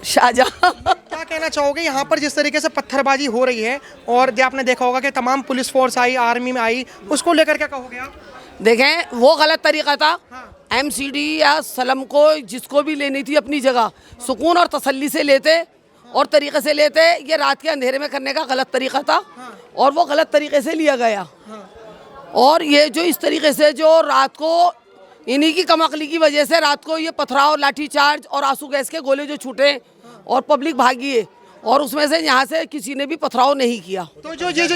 शाहजहां। क्या कहना चाहोगे यहाँ पर जिस तरीके से पत्थरबाजी हो रही है और जो आपने देखा होगा कि तमाम पुलिस फोर्स आई, आर्मी में आई, उसको लेकर क्या कहोगे आप? देखें वो गलत तरीका था। हाँ। एमसीडी या सलम को जिसको भी लेनी थी अपनी जगह सुकून और तसल्ली से लेते और तरीके से लेते। ये रात के अंधेरे में करने का गलत तरीका था और वो गलत तरीके से लिया गया। और ये जो इस तरीके से जो रात को इन्हीं की कमअक्ली की वजह से रात को ये पथराव, लाठीचार्ज और आंसू गैस के गोले जो छूटे और पब्लिक भागी है और उसमें से यहाँ से किसी ने भी पथराव नहीं किया। तो जो ये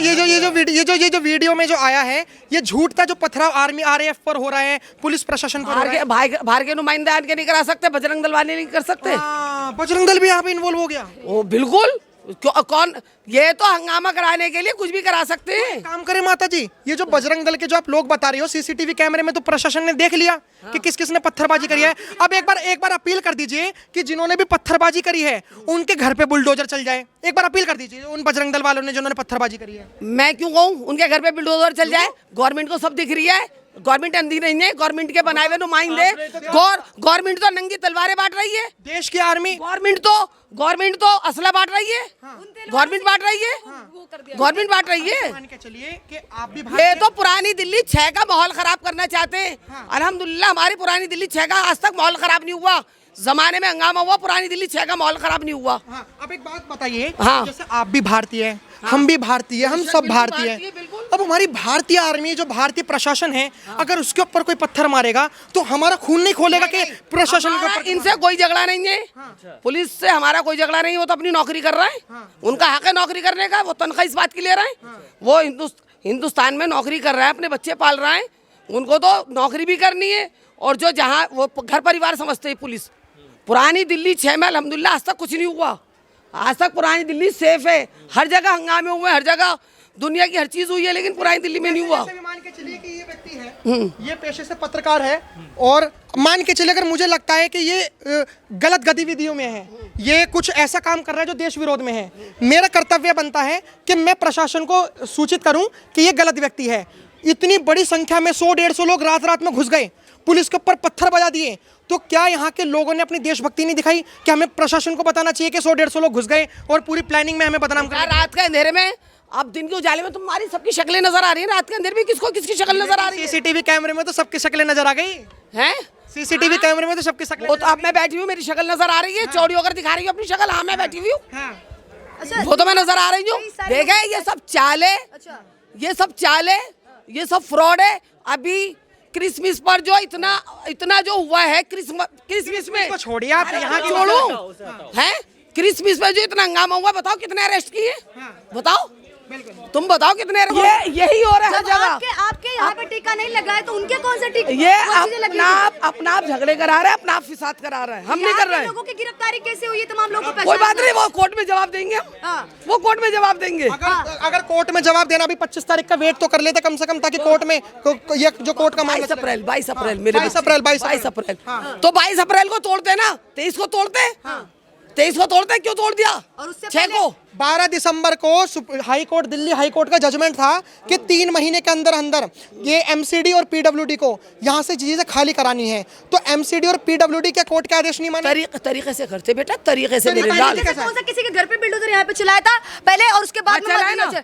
जो वीडियो में जो आया है ये झूठ था, जो पथराव आर्मी आरएएफ पर हो रहा है, पुलिस प्रशासन पर हो रहा है। बाहर के नुमाइंदे आके नहीं करा सकते, बजरंग दल वाले नहीं कर सकते। बजरंग दल भी यहाँ पे इन्वॉल्व हो गया। ओ बिल्कुल, कौन ये तो हंगामा कराने के लिए कुछ भी करा सकते हैं। काम करे माता जी, ये जो बजरंग दल के जो आप लोग बता रहे हो सीसीटीवी कैमरे में तो प्रशासन ने देख लिया कि किस किस ने पत्थरबाजी करी है। अब एक बार अपील कर दीजिए कि जिन्होंने भी पत्थरबाजी करी है उनके घर पे बुलडोजर चल जाए। एक बार अपील कर दीजिए उन बजरंग दल वालों ने जिन्होंने पत्थरबाजी करी है। मैं क्यों कहूँ उनके घर पे बुलडोजर चल जाए? गवर्नमेंट को सब दिख रही है, गवर्नमेंट अंधी नहीं है। गवर्नमेंट के बनाए हुए नुमाइंदे, गवर्नमेंट तो नंगी तलवारें बांट रही है। देश की आर्मी, गवर्नमेंट तो असला बांट रही है। गवर्नमेंट बांट रही है, गवर्नमेंट बांट रही है। मान के चलिए कि आप भी ये तो पुरानी दिल्ली 6 का माहौल खराब करना चाहते हैं। अल्हम्दुलिल्लाह हमारी पुरानी दिल्ली 6 का आज तक माहौल खराब नहीं हुआ। जमाने में हंगामा हुआ, पुरानी दिल्ली 6 का माहौल खराब नहीं हुआ। अब एक बात बताइए, हाँ। जैसे आप भी भारतीय हैं, हम भी भारतीय, हम सब भारतीय हैं। अब हमारी भारतीय आर्मी, जो भारतीय प्रशासन है, अगर उसके ऊपर कोई पत्थर मारेगा तो हमारा खून नहीं खोलेगा कि प्रशासन के ऊपर? इनसे कोई झगड़ा नहीं है, पुलिस से हमारा कोई झगड़ा नहीं है। वो तो अपनी नौकरी कर रहा है, उनका हक है नौकरी करने का। वो तनख्वाह इस बात की ले रहा है, वो हिंदुस्तान में नौकरी कर रहा है, अपने बच्चे पाल रहा है, उनको तो नौकरी भी करनी है। और जो जहाँ वो घर परिवार समझते हैं पुलिस। पुरानी दिल्ली 6 में अल्हम्दुलिल्लाह आज तक कुछ नहीं हुआ। आज तक पुरानी दिल्ली सेफ है। हर जगह हंगामे हुए, हर जगह दुनिया की हर चीज हुई है, लेकिन पुरानी दिल्ली में नहीं हुआ। मान के चलिए कि ये व्यक्ति है, ये पेशे से पत्रकार है और मान के चलिए अगर मुझे लगता है कि ये गलत गतिविधियों में है, ये कुछ ऐसा काम कर रहा है जो देश विरोध में है, मेरा कर्तव्य बनता है कि मैं प्रशासन को सूचित करूं कि ये गलत व्यक्ति है। इतनी बड़ी संख्या में 100-150 लोग रात में घुस गए, पुलिस के ऊपर पत्थर बजा दिए, तो क्या यहाँ के लोगों ने अपनी देशभक्ति नहीं दिखाई? कि हमें प्रशासन को बताना चाहिए कि 100-150 लोग घुस गए और पूरी प्लानिंग में हमें बदनाम कर? रात के अंधेरे में, अब दिन के उजाले में तुम्हारी सबकी शक्लें नजर आ रही है, रात के अंधेरे में किसको किसकी शक्ल नजर आ रही है? सीसीटीवी कैमरे में तो सबकी शक्लें नजर आ गई हैं। सीसीटीवी कैमरे में तो सबकी शक्लें। वो तो अब मैं बैठी हूँ, मेरी शक्ल नजर आ रही है, चौड़ी होकर दिखा रही हूँ अपनी शक्ल। हाँ मैं बैठी हुई हूँ, वो तो मैं नजर आ रही हूँ। देखे ये सब चाले, ये सब चाले, ये सब फ्रॉड है। अभी क्रिसमस पर जो इतना जो हुआ है, क्रिसमस में छोड़िए आप, यहाँ छोड़ो है, क्रिसमस में जो इतना हंगामा हुआ, बताओ कितने अरेस्ट किए? बताओ, तुम बताओ कितने? यही हो रहा है हर जगह। आपके यहाँ पे टीका नहीं लगा है तो उनके कौन से टीका? ये अपना आप झगड़े करा रहे हैं, अपना आप फिसाद करा रहे हैं, हम नहीं कर रहे हैं। लोगों की गिरफ्तारी कैसे हुई है? तमाम लोगों को कोई बात नहीं, वो कोर्ट में जवाब देंगे हम। वो कोर्ट में जवाब देंगे। अगर कोर्ट में जवाब देना, अभी 25 तारीख का वेट तो कर लेते कम से कम, ताकि कोर्ट में ये जो कोर्ट का मामला 22 अप्रैल 22 अप्रैल तो 22 अप्रैल को तोड़ते ना, 23 को तोड़ते। 23 को तोड़ते, क्यों तोड़ दिया? और उससे 6 को 12 दिसंबर को high court, Delhi high court का जजमेंट था कि 3 महीने के अंदर ये एमसीडी और पीडब्ल्यूडी को यहाँ से चीजें खाली करानी है। तो एमसीडी और पीडब्ल्यूडी के कोर्ट के आदेश नहीं माने? तरीके से करते बेटा, तरीके से। मेरे लाल कौन सा किसी के घर पे बिल्डोजर यहाँ पे चलाया था पहले और उसके बाद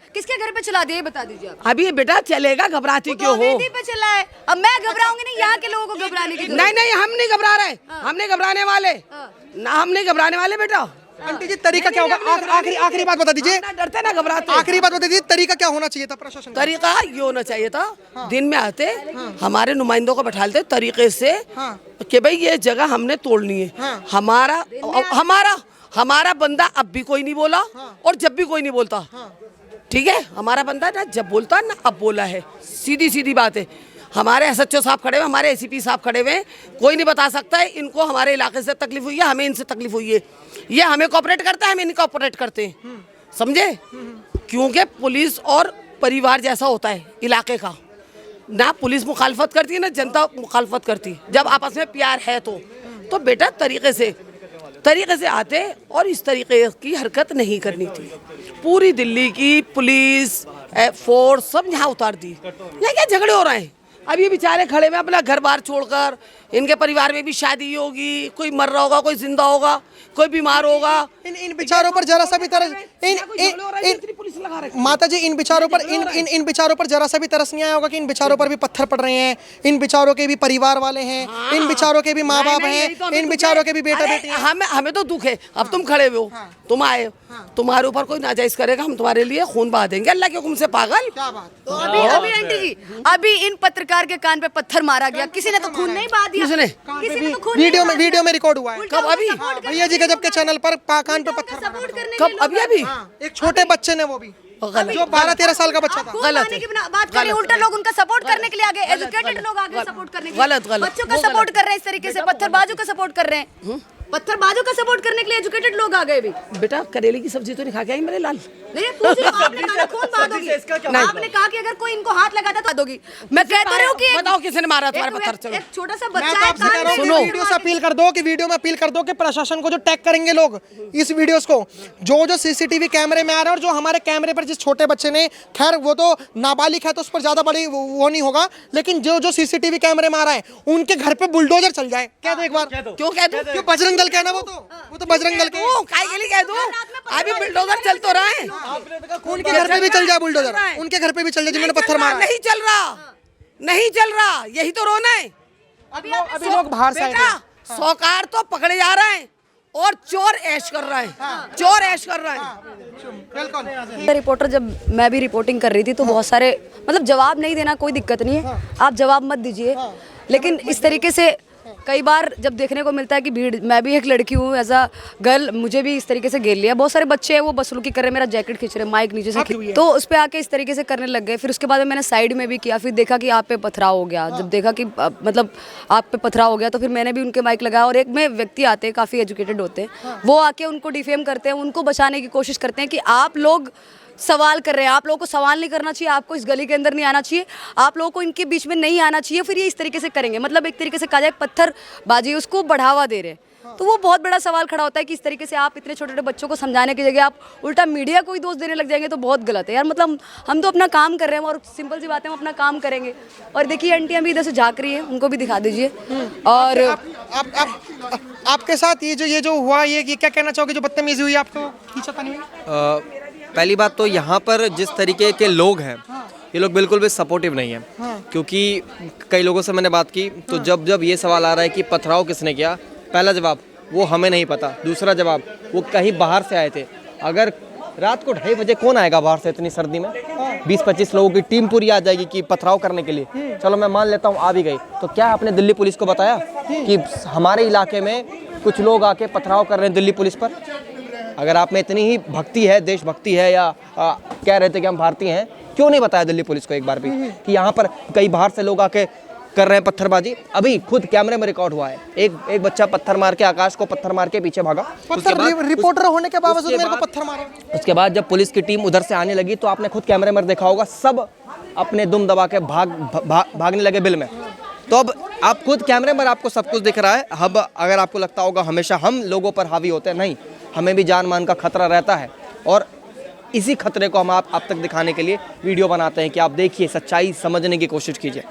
किसके घर पे चला दिया, बता दीजिए। अभी बेटा चलेगा, घबराती क्यों हो? पे चला है, अब मैं घबराऊंगी नहीं, यहाँ के लोगों को घबराने की? नहीं, हम नहीं घबरा रहे, हम नहीं घबराने वाले ना, हम नहीं घबराने वाले बेटा। आंटी जी तरीका क्या होगा? आखिरी बात बता दीजिए। डरते ना घबराते। आखिरी बात बता दीजिए, तरीका क्या होना चाहिए था प्रशासन? तरीका ये होना चाहिए था, दिन में आते हमारे नुमाइंदों को बैठा लेते तरीके से कि भाई ये जगह हमने तोड़नी है। हमारा बंदा अब भी कोई नहीं बोला और जब भी कोई नहीं बोलता, ठीक है? हमारा बंदा ना जब बोलता ना अब बोला है, सीधी बात है। हमारे एसएचओ साहब खड़े हुए, हमारे एसीपी साहब खड़े हुए, कोई नहीं बता सकता है इनको हमारे इलाके से तकलीफ हुई है, हमें इनसे तकलीफ हुई है। ये हमें कोऑपरेट करता है, हम इन्हें कोऑपरेट करते हैं, समझे? क्योंकि पुलिस और परिवार जैसा होता है इलाके का, ना पुलिस मुखालफत करती है ना जनता मुखालफत करती। जब आपस में प्यार है तो बेटा तरीके से आते और इस तरीके की हरकत नहीं करनी थी। पूरी दिल्ली की पुलिस फोर्स सब यहाँ उतार दी। यहाँ क्या झगड़े हो रहे हैं? अब ये बेचारे खड़े में अपना घर बार छोड़कर, इनके परिवार में भी शादी होगी, कोई मर रहा होगा, कोई जिंदा होगा, कोई बीमार होगा। इन बिचारों पर जरा सा भी तरस पुलिस लगा रखी है। माता जी, इन बिचारों पर इन बिचारों पर जरा सा भी तरस नहीं आया होगा कि इन बिचारों पर भी पत्थर पड़ रहे हैं, इन बिचारों के भी परिवार वाले हैं, इन बिचारों के भी माँ बाप हैं, इन बिचारों के भी बेटा बेटी हैं। हमें तो दुख है। अब तुम खड़े हुए हो, तुम आए हो, तुम्हारे ऊपर कोई नाजायज करेगा, हम तुम्हारे लिए खून बहा देंगे, अल्लाह के हुक्म से। पागल क्या बात। तो अभी आंटी जी, अभी इन पत्रकार के कान पे पत्थर मारा गया, किसी ने तो खून नहीं बहा दिया, किसने? किसी ने तो खून नहीं बहा दिया। वीडियो में रिकॉर्ड हुआ है। कब? अभी? भैया जी गजब के चैनल पर कान पे पत्थर मारा। सपोर्ट करने कब? अभी अभी एक छोटे बच्चे ने, वो भी जो 12-13 साल का बच्चा था। गलत है। बात करें, उल्टा लोग उनका सपोर्ट करने के लिए आगे, एजुकेटेड लोग आगे सपोर्ट करने के लिए, गलत। बच्चों का सपोर्ट कर रहे हैं इस तरीके से, पत्थरबाजों का सपोर्ट कर रहे हैं, पत्थरबाजों का सपोर्ट करने के लिए एजुकेटेड लोग आ गए भी। बेटा करेले की सब्जी तो नहीं खा के आई मेरे लाल। नहीं पूछिए, आपने कहा खून बहा दोगी, आपने कहा कि अगर कोई इनको हाथ लगाता तो दोगी। मैं कह तो रही हूँ कि बताओ किसने मारा तुम्हारे पत्थर? चलो एक छोटा सा मैं बच्चा तो है, आपसे कह रहा हूँ कि सुनो। वीडियो से अपील कर दो, कि वीडियो में अपील कर दो कि प्रशासन को जो टैग करेंगे लोग इस वीडियोस को, जो सीसीटीवी कैमरे में आ रहा है, और जो हमारे कैमरे पर जिस छोटे बच्चे ने, खैर वो तो नाबालिग है तो उस पर ज्यादा बड़ी वो नहीं होगा, लेकिन जो सीसीटीवी कैमरे में आ रहा है उनके घर पे बुलडोजर चल जाए। कह दो एक बार। क्यों कह दूं? क्यों? बजरंग दल का है ना, वो तो बजरंग दल के। काय के लिए कह दूं? अभी बुलडोजर चल तो रहा है, उनके घर पे भी चल जाए बुलडोजर, उनके घर पे भी चल जाए जिन्होंने पत्थर मारा। नहीं चल रहा, नहीं चल रहा, यही तो रोना है। अभी लोग बाहर से आए बेटा थे। सौकार तो पकड़े जा रहे हैं और चोर ऐश कर रहा है, चोर ऐश कर रहा है। रिपोर्टर, जब मैं भी रिपोर्टिंग कर रही थी तो बहुत सारे, मतलब जवाब नहीं देना कोई दिक्कत नहीं है, आप जवाब मत दीजिए, लेकिन इस तरीके से कई बार जब देखने को मिलता है कि भीड़, मैं भी एक लड़की हूँ एज अ गर्ल, मुझे भी इस तरीके से घेर लिया, बहुत सारे बच्चे हैं वो बसलुकी कर रहे हैं, मेरा जैकेट खींच रहे हैं, माइक नीचे से, तो उस पे आके इस तरीके से करने लग गए। फिर उसके बाद में मैंने साइड में भी किया, फिर देखा कि आप पे पथराव हो गया। जब देखा कि मतलब आप पे पथराव हो गया तो फिर मैंने भी उनके माइक लगाया, और एक में व्यक्ति आते हैं काफ़ी एजुकेटेड होते हैं, वो आके उनको डिफेम करते हैं, उनको बचाने की कोशिश करते हैं कि आप लोग सवाल कर रहे हैं, आप लोगों को सवाल नहीं करना चाहिए, आपको इस गली के अंदर नहीं आना चाहिए, आप लोगों को इनके बीच में नहीं आना चाहिए। फिर ये इस तरीके से करेंगे, मतलब एक तरीके से कहा जाए पत्थरबाजी, उसको बढ़ावा दे रहे हैं। तो वो बहुत बड़ा सवाल खड़ा होता है कि इस तरीके से आप इतने छोटे छोटे बच्चों को समझाने की जगह आप उल्टा मीडिया को ही दोष देने लग जाएंगे, तो बहुत गलत है यार। मतलब हम तो अपना काम कर रहे हैं, और सिंपल सी बात है, हम अपना काम करेंगे। और देखिए आंटियां भी इधर से झाँक रही है, उनको भी दिखा दीजिए। और आपके साथ ये जो हुआ, ये क्या कहना चाहोगे? जो बदतमीजी हुई, आपको खींचा था नहीं? पहली बात तो यहाँ पर जिस तरीके के लोग हैं, ये लोग बिल्कुल भी सपोर्टिव नहीं है। क्योंकि कई लोगों से मैंने बात की तो जब ये सवाल आ रहा है कि पथराव किसने किया, पहला जवाब वो हमें नहीं पता, दूसरा जवाब वो कहीं बाहर से आए थे। अगर रात को 2:30 बजे कौन आएगा बाहर से इतनी सर्दी में? 20-25 लोगों की टीम पूरी आ जाएगी कि पथराव करने के लिए। चलो मैं मान लेता हूँ आ भी गई, तो क्या आपने दिल्ली पुलिस को बताया कि हमारे इलाके में कुछ लोग आके पथराव कर रहे हैं दिल्ली पुलिस पर? अगर आप में इतनी ही भक्ति है, देशभक्ति है, या कह रहे थे कि हम भारतीय हैं, क्यों नहीं बताया दिल्ली पुलिस को एक बार भी कि यहाँ पर कई बाहर से लोग आके कर रहे हैं पत्थरबाजी? अभी खुद कैमरे में रिकॉर्ड हुआ है, एक बच्चा पत्थर मार के, आकाश को पत्थर मार के पीछे भागा। रिपोर्टर होने के बावजूद मेरे को पत्थर मारा। उसके बाद जब पुलिस की टीम उधर से आने लगी तो आपने खुद कैमरे में देखा होगा, सब अपने दुम दबा के भागने लगे बिल में। तो अब आप खुद कैमरे पर आपको सब कुछ दिख रहा है। अब अगर आपको लगता होगा हमेशा हम लोगों पर हावी होते हैं, नहीं, हमें भी जान मान का खतरा रहता है, और इसी खतरे को हम आप तक दिखाने के लिए वीडियो बनाते हैं कि आप देखिए, सच्चाई समझने की कोशिश कीजिए।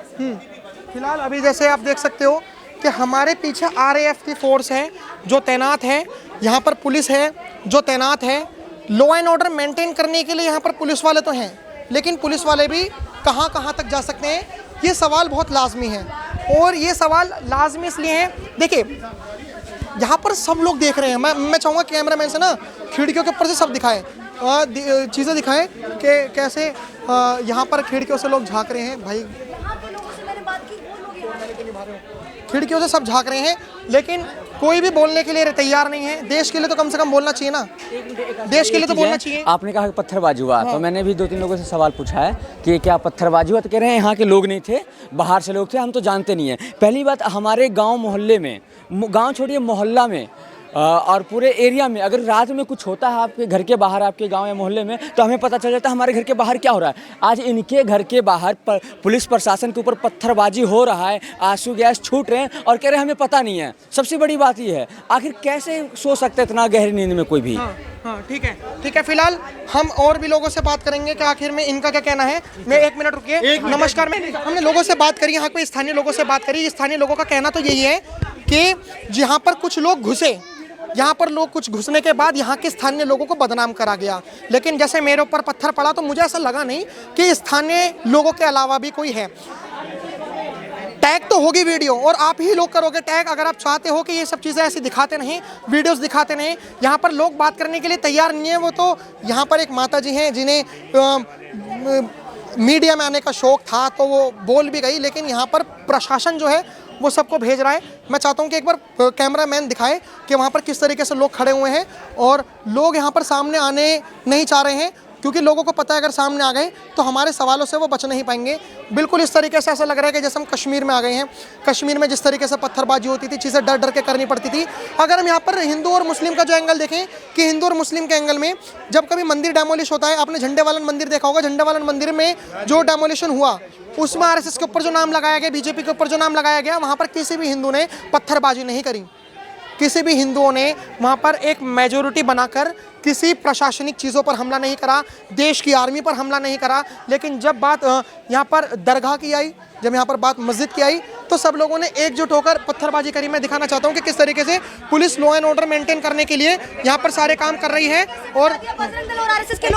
फिलहाल अभी जैसे आप देख सकते हो कि हमारे पीछे RAF की फोर्स है जो तैनात है, यहाँ पर पुलिस है जो तैनात है। लॉ एंड ऑर्डर मेंटेन करने के लिए यहाँ पर पुलिस वाले तो हैं, लेकिन पुलिस वाले भी कहाँ कहाँ तक जा सकते हैं, ये सवाल बहुत लाजमी है। और ये सवाल लाजमी इसलिए है, देखिए यहाँ पर सब लोग देख रहे हैं। मैं चाहूँगा कैमरामैन से ना खिड़कियों के ऊपर से सब दिखाएं, चीज़ें दिखाएं कि कैसे यहाँ पर खिड़कियों से लोग झाँक रहे हैं। भाई खिड़कियों से सब झाँक रहे हैं, लेकिन कोई भी बोलने के लिए तैयार नहीं है। देश के लिए तो कम से कम बोलना चाहिए ना, देश के लिए तो बोलना चाहिए। आपने कहा कि पत्थरबाजी हुआ, तो मैंने भी 2-3 लोगों से सवाल पूछा है कि क्या पत्थरबाजी हुआ, तो कह रहे हैं यहाँ के लोग नहीं थे, बाहर से लोग थे, हम तो जानते नहीं हैं। पहली बात, हमारे गांव मोहल्ले में, गांव छोड़िए मोहल्ला में और पूरे एरिया में अगर रात में कुछ होता है आपके घर के बाहर, आपके गांव या मोहल्ले में, तो हमें पता चल जाता है हमारे घर के बाहर क्या हो रहा है। आज इनके घर के बाहर पुलिस प्रशासन के ऊपर पत्थरबाजी हो रहा है, आंसू गैस छूट रहे हैं और कह रहे हैं हमें पता नहीं है। सबसे बड़ी बात ये है, आखिर कैसे सो सकते हैं इतना गहरी नींद में कोई भी। हाँ ठीक है। फिलहाल हम और भी लोगों से बात करेंगे कि आखिर में इनका क्या कहना है। मैं 1 मिनट रुकिए। नमस्कार। हमने लोगों से बात करी, यहाँ पे स्थानीय लोगों से बात करी। स्थानीय लोगों का कहना तो यही है कि यहाँ पर कुछ लोग घुसे, यहाँ पर लोग कुछ घुसने के बाद यहाँ के स्थानीय लोगों को बदनाम करा गया। लेकिन जैसे मेरे ऊपर पत्थर पड़ा तो मुझे ऐसा लगा नहीं कि स्थानीय लोगों के अलावा भी कोई है। टैग तो होगी वीडियो और आप ही लोग करोगे टैग अगर आप चाहते हो कि ये सब चीज़ें ऐसी दिखाते नहीं, वीडियोस दिखाते नहीं। यहाँ पर लोग बात करने के लिए तैयार नहीं है। वो तो यहाँ पर एक माता जी हैं जिन्हें मीडिया में आने का शौक था तो वो बोल भी गई, लेकिन यहाँ पर प्रशासन जो है वो सबको भेज रहा है। मैं चाहता हूँ कि एक बार कैमरामैन दिखाए कि वहाँ पर किस तरीके से लोग खड़े हुए हैं और लोग यहाँ पर सामने आने नहीं चाह रहे हैं, क्योंकि लोगों को पता है अगर सामने आ गए तो हमारे सवालों से वो बच नहीं पाएंगे। बिल्कुल इस तरीके से ऐसा लग रहा है कि जैसे हम कश्मीर में आ गए हैं। कश्मीर में जिस तरीके से पत्थरबाजी होती थी, चीज़ें डर डर के करनी पड़ती थी। अगर हम यहाँ पर हिंदू और मुस्लिम का जो एंगल देखें कि हिंदू और मुस्लिम के एंगल में जब कभी मंदिर डेमोलिश होता है, आपने झंडेवालन मंदिर देखा होगा, झंडेवालन मंदिर में जो डेमोलिशन हुआ उसमें आरएसएस के ऊपर जो नाम लगाया गया, बीजेपी के ऊपर जो नाम लगाया गया, वहाँ पर किसी भी हिंदू ने पत्थरबाजी नहीं करी। किसी भी हिंदुओं ने वहाँ पर एक मेजोरिटी बनाकर किसी प्रशासनिक चीज़ों पर हमला नहीं करा, देश की आर्मी पर हमला नहीं करा। लेकिन जब बात यहाँ पर दरगाह की आई, जब यहाँ पर बात मस्जिद की आई, तो सब लोगों ने एकजुट होकर पत्थरबाजी करी। मैं दिखाना चाहता हूँ कि किस तरीके से police law and order maintain करने के लिए यहाँ पर सारे काम कर रही है। और